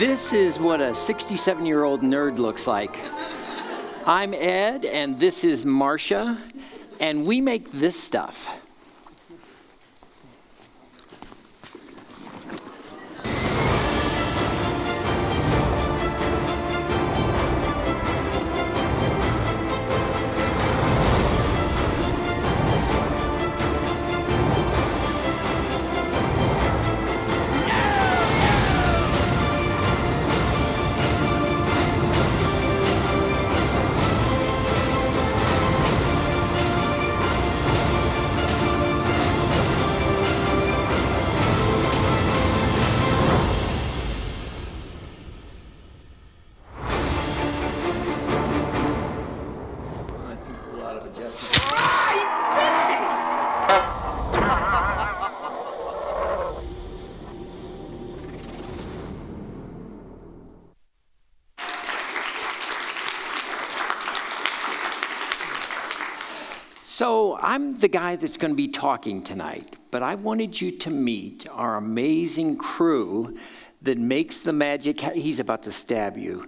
This is what a 67-year-old nerd looks like. I'm Ed, and this is Marsha, and we make this stuff. So I'm the guy that's going to be talking tonight, but I wanted you to meet our amazing crew that makes the magic, he's about to stab you,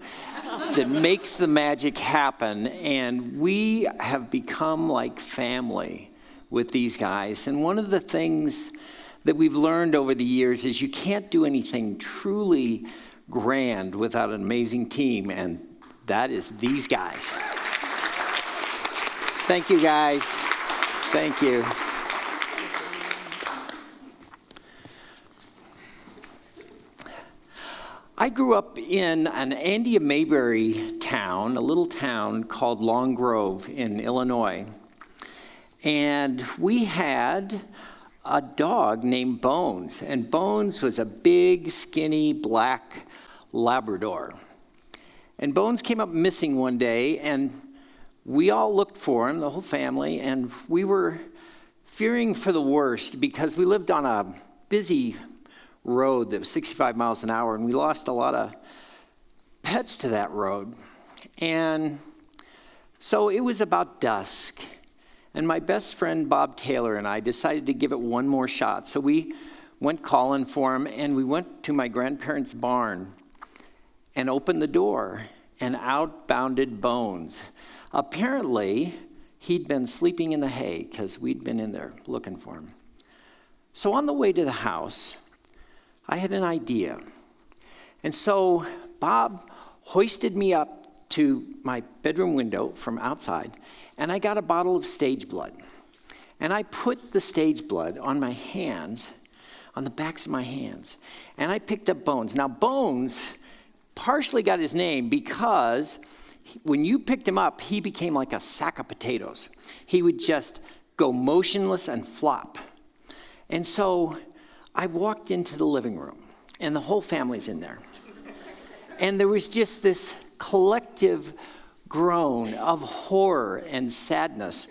that makes the magic happen, and we have become like family with these guys. And one of the things that we've learned over the years is you can't do anything truly grand without an amazing team, and that is these guys. Thank you, guys. Thank you. I grew up in an Andy Mayberry town, a little town called Long Grove in Illinois. And we had a dog named Bones. And Bones was a big, skinny, black Labrador. And Bones came up missing one day, and we all looked for him, the whole family, and we were fearing for the worst because we lived on a busy road that was 65 miles an hour, and we lost a lot of pets to that road. And so it was about dusk, and my best friend Bob Taylor and I decided to give it one more shot. So we went calling for him, and we went to my grandparents' barn and opened the door, and out bounded Bones. Apparently, he'd been sleeping in the hay because we'd been in there looking for him. So on the way to the house, I had an idea. And so Bob hoisted me up to my bedroom window from outside, and I got a bottle of stage blood. And I put the stage blood on my hands, on the backs of my hands, and I picked up Bones. Now, Bones partially got his name because when you picked him up, he became like a sack of potatoes. He would just go motionless and flop. And so I walked into the living room, and the whole family's in there. And there was just this collective groan of horror and sadness.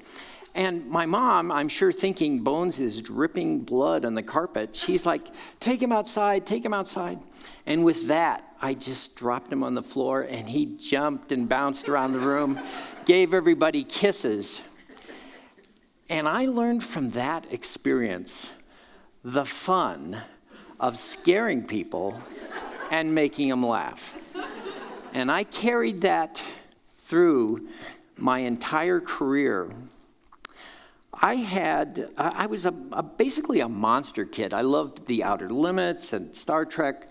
And my mom, I'm sure thinking Bones is dripping blood on the carpet, she's like, take him outside, take him outside. And with that, I just dropped him on the floor, and he jumped and bounced around the room, gave everybody kisses. And I learned from that experience the fun of scaring people and making them laugh. And I carried that through my entire career. I was basically a monster kid. I loved The Outer Limits and Star Trek.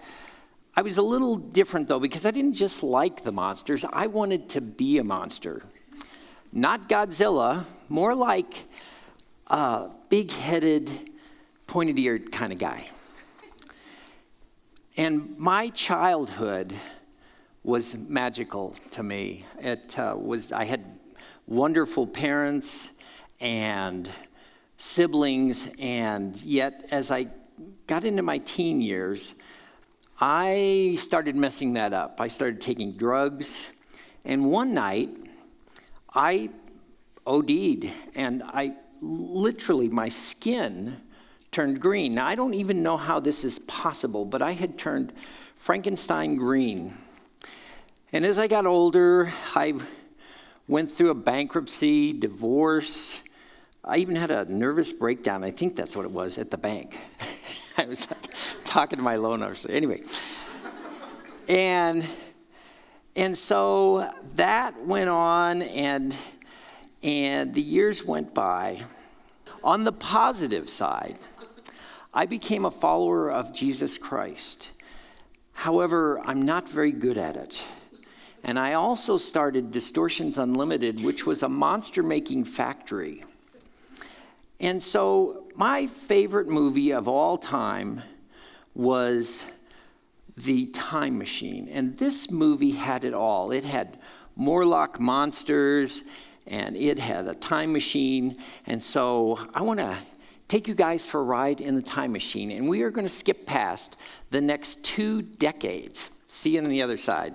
I was a little different, though, because I didn't just like the monsters. I wanted to be a monster. Not Godzilla, more like a big-headed, pointed-eared kind of guy. And my childhood was magical to me. I had wonderful parents and siblings, and yet as I got into my teen years, I started messing that up. I started taking drugs, and one night I OD'd, and my skin turned green. Now, I don't even know how this is possible, but I had turned Frankenstein green. And as I got older, I went through a bankruptcy, divorce. I even had a nervous breakdown, I think that's what it was, at the bank. I was talking to my loan officer. Anyway. And so that went on, and the years went by. On the positive side, I became a follower of Jesus Christ. However, I'm not very good at it. And I also started Distortions Unlimited, which was a monster-making factory. And so my favorite movie of all time was The Time Machine. And this movie had it all. It had Morlock monsters, and it had a time machine. And so I want to take you guys for a ride in the time machine. And we are going to skip past the next 2 decades. See you on the other side.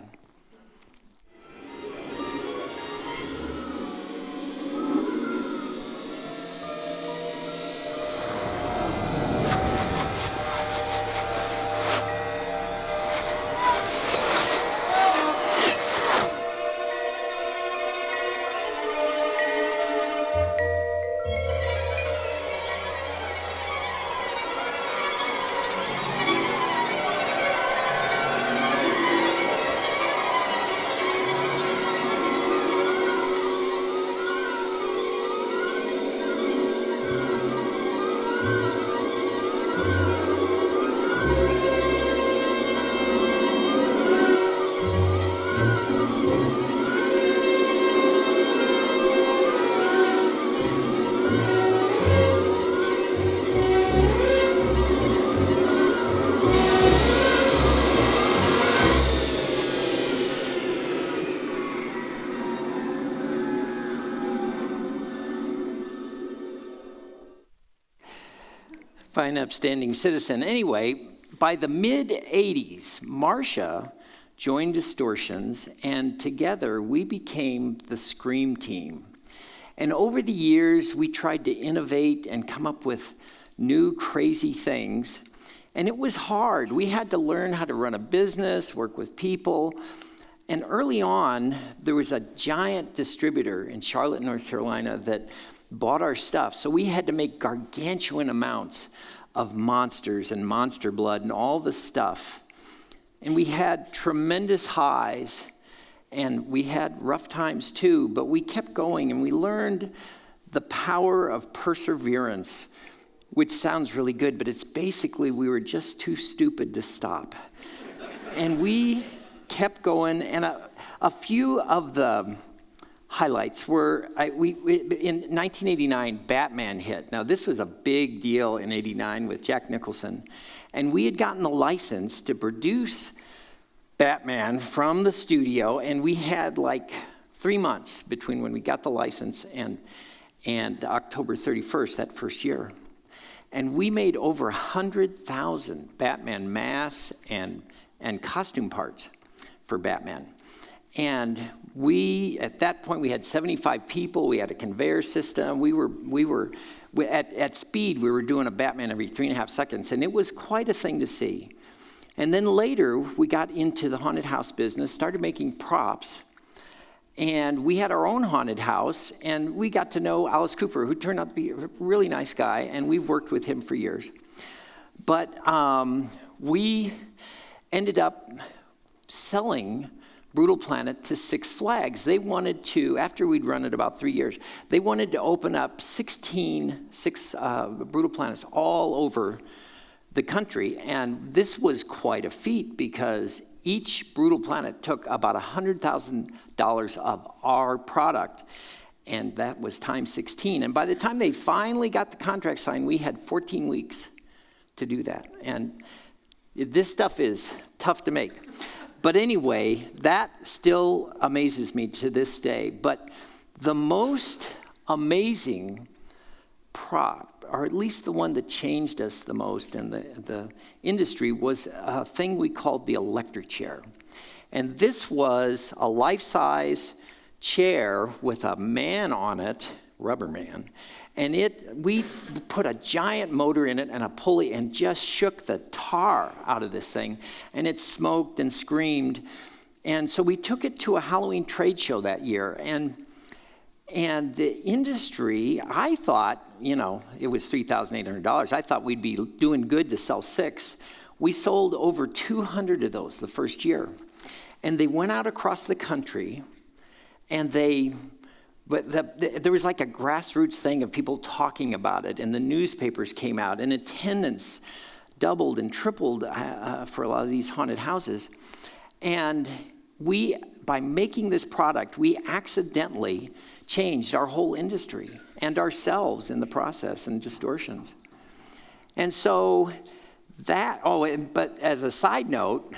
Fine, upstanding citizen. Anyway, by the mid-'80s, Marsha joined Distortions, and together we became the Scream team. And over the years, we tried to innovate and come up with new crazy things. And it was hard. We had to learn how to run a business, work with people. And early on, there was a giant distributor in Charlotte, North Carolina, that bought our stuff. So we had to make gargantuan amounts of monsters and monster blood and all the stuff. And we had tremendous highs, and we had rough times too, but we kept going, and we learned the power of perseverance, which sounds really good, but it's basically we were just too stupid to stop. And we kept going, and a few of the highlights were, in 1989, Batman hit. Now, this was a big deal in '89 with Jack Nicholson. And we had gotten the license to produce Batman from the studio, and we had like 3 months between when we got the license and October 31st, that first year. And we made over 100,000 Batman masks and costume parts for Batman. And at that point, we had 75 people. We had a conveyor system. We were at speed. We were doing a Batman every 3.5 seconds, and it was quite a thing to see. And then later, we got into the haunted house business, started making props, and we had our own haunted house, and we got to know Alice Cooper, who turned out to be a really nice guy, and we've worked with him for years. But we ended up selling Brutal Planet to Six Flags. They wanted to, after we'd run it about 3 years, they wanted to open up 16 Brutal Planets all over the country. And this was quite a feat because each Brutal Planet took about $100,000 of our product, and that was times 16. And by the time they finally got the contract signed, we had 14 weeks to do that. And this stuff is tough to make. But anyway, that still amazes me to this day. But the most amazing prop, or at least the one that changed us the most in the industry, was a thing we called the electric chair. And this was a life-size chair with a man on it, rubber man, and we put a giant motor in it and a pulley and just shook the tar out of this thing, and it smoked and screamed. And so we took it to a Halloween trade show that year, and the industry, I thought, it was $3,800. I thought we'd be doing good to sell 6. We sold over 200 of those the first year. And they went out across the country, and there was like a grassroots thing of people talking about it, and the newspapers came out, and attendance doubled and tripled for a lot of these haunted houses. And by making this product, we accidentally changed our whole industry and ourselves in the process and Distortions. And so but as a side note,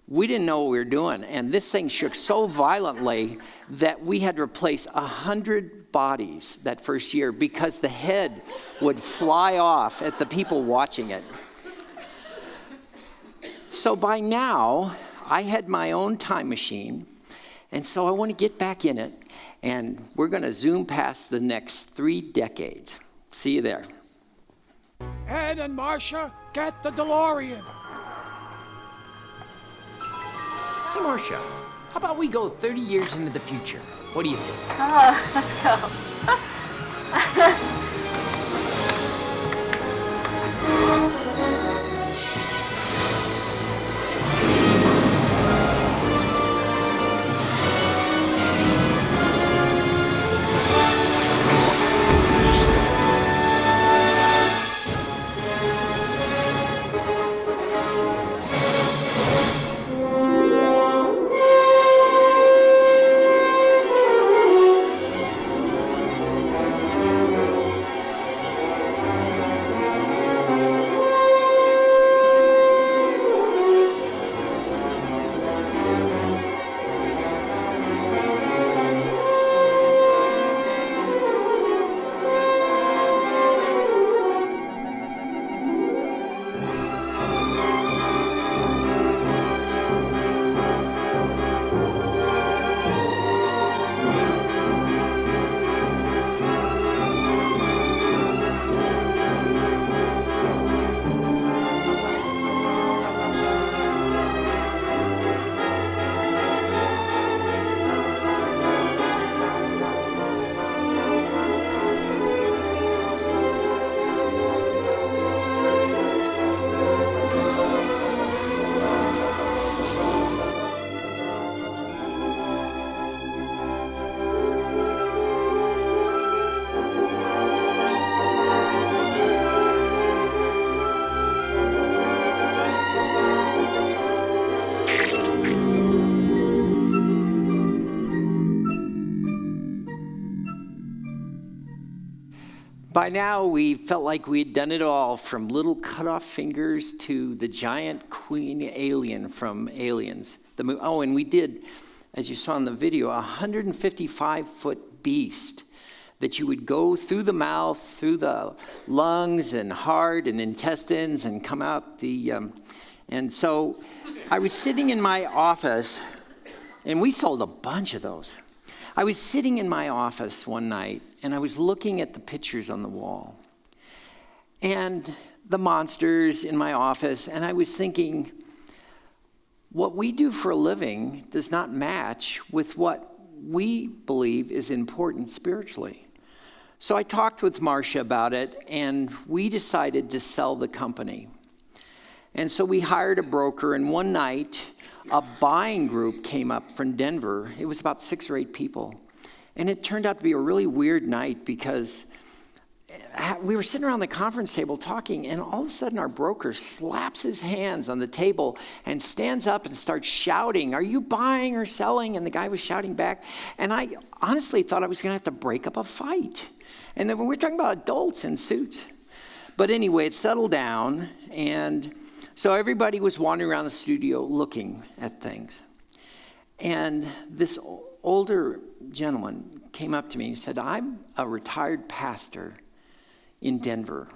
we didn't know what we were doing. And this thing shook so violently that we had to replace 100 bodies that first year because the head would fly off at the people watching it. So by now, I had my own time machine. And so I want to get back in it. And we're going to zoom past the next 3 decades. See you there. Ed and Marsha, get the DeLorean. Hey, Marsha, how about we go 30 years into the future? What do you think? Let's go. By now, we felt like we'd done it all, from little cut-off fingers to the giant queen alien from Aliens. And we did, as you saw in the video, a 155-foot beast that you would go through the mouth, through the lungs and heart and intestines and come out the... And so I was sitting in my office, and we sold a bunch of those. I was sitting in my office one night, and I was looking at the pictures on the wall and the monsters in my office, and I was thinking, what we do for a living does not match with what we believe is important spiritually. So I talked with Marsha about it, and we decided to sell the company. And so we hired a broker, and one night, a buying group came up from Denver. It was about 6 or 8 people. And it turned out to be a really weird night because we were sitting around the conference table talking, and all of a sudden our broker slaps his hands on the table and stands up and starts shouting, "Are you buying or selling?" And the guy was shouting back. And I honestly thought I was going to have to break up a fight. And then we're talking about adults in suits. But anyway, it settled down, and so everybody was wandering around the studio looking at things. And this older gentleman came up to me and said, "I'm a retired pastor in Denver,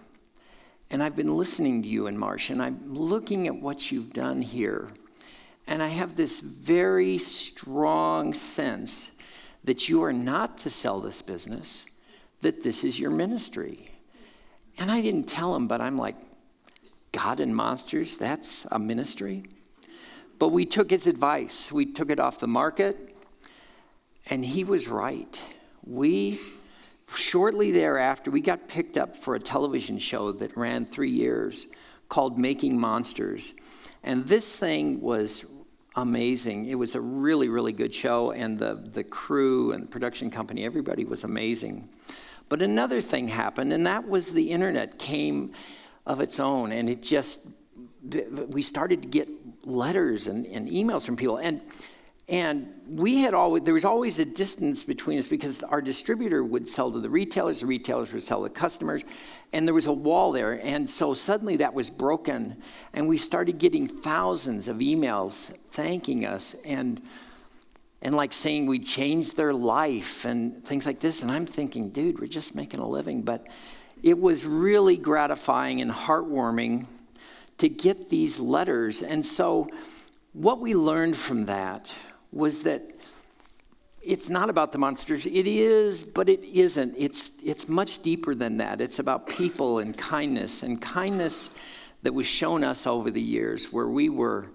and I've been listening to you and Marsha, and I'm looking at what you've done here, and I have this very strong sense that you are not to sell this business, that this is your ministry." And I didn't tell him, but I'm like, God and monsters, that's a ministry? But we took his advice. We took it off the market, and he was right. Shortly thereafter, we got picked up for a television show that ran 3 years called Making Monsters. And this thing was amazing. It was a really, really good show, and the crew and the production company, everybody was amazing. But another thing happened, and that was the internet came of its own, and we started to get letters and emails from people, and there was always a distance between us because our distributor would sell to the retailers would sell to customers, and there was a wall there. And so suddenly that was broken, and we started getting thousands of emails thanking us and like saying we changed their life and things like this. And I'm thinking, dude, we're just making a living. But it was really gratifying and heartwarming to get these letters. And so what we learned from that was that it's not about the monsters. It is, but it isn't. It's much deeper than that. It's about people and kindness that was shown us over the years where we were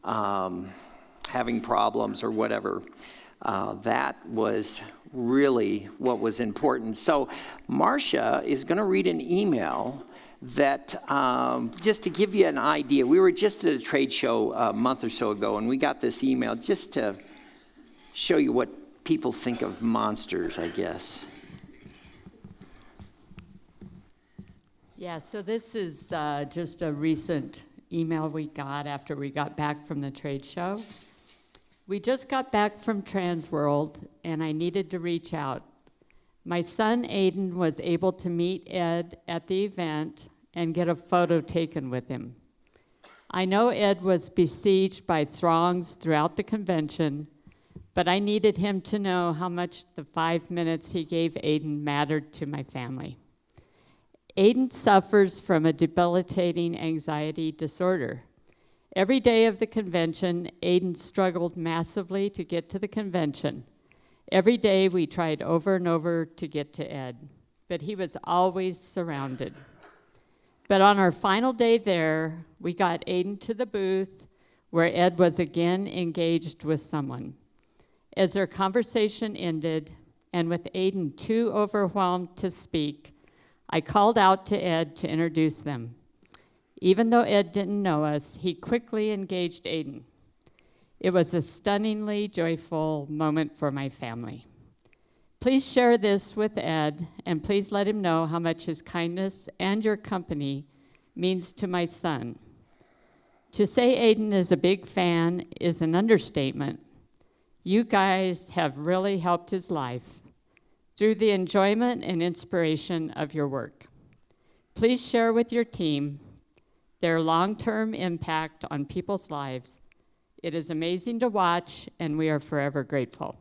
having problems or whatever. That was really what was important. So Marsha is going to read an email that, just to give you an idea, we were just at a trade show a month or so ago, and we got this email just to show you what people think of monsters, I guess. Yeah, so this is just a recent email we got after we got back from the trade show. We just got back from Transworld, and I needed to reach out. My son Aiden was able to meet Ed at the event and get a photo taken with him. I know Ed was besieged by throngs throughout the convention, but I needed him to know how much the 5 minutes he gave Aiden mattered to my family. Aiden suffers from a debilitating anxiety disorder. Every day of the convention, Aiden struggled massively to get to the convention. Every day we tried over and over to get to Ed, but he was always surrounded. But on our final day there, we got Aiden to the booth where Ed was again engaged with someone. As their conversation ended, and with Aiden too overwhelmed to speak, I called out to Ed to introduce them. Even though Ed didn't know us, he quickly engaged Aiden. It was a stunningly joyful moment for my family. Please share this with Ed, and please let him know how much his kindness and your company means to my son. To say Aiden is a big fan is an understatement. You guys have really helped his life through the enjoyment and inspiration of your work. Please share with your team their long-term impact on people's lives. It is amazing to watch, and we are forever grateful.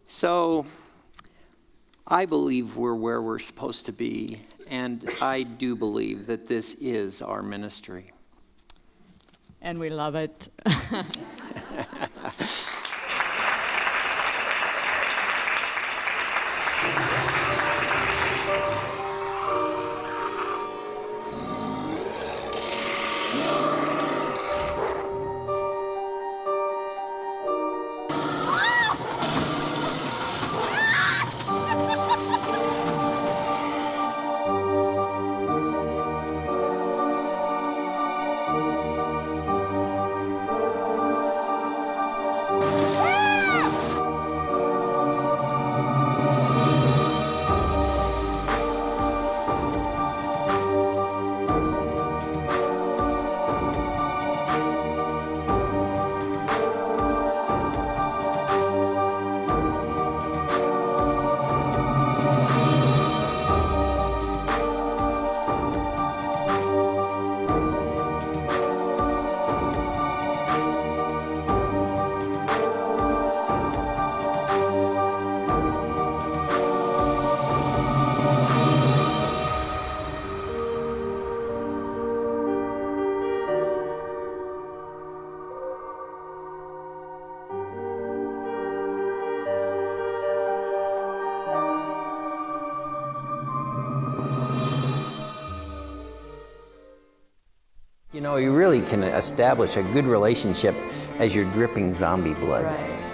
So I believe we're where we're supposed to be, and I do believe that this is our ministry. And we love it. You know, you really can establish a good relationship as you're dripping zombie blood. Right.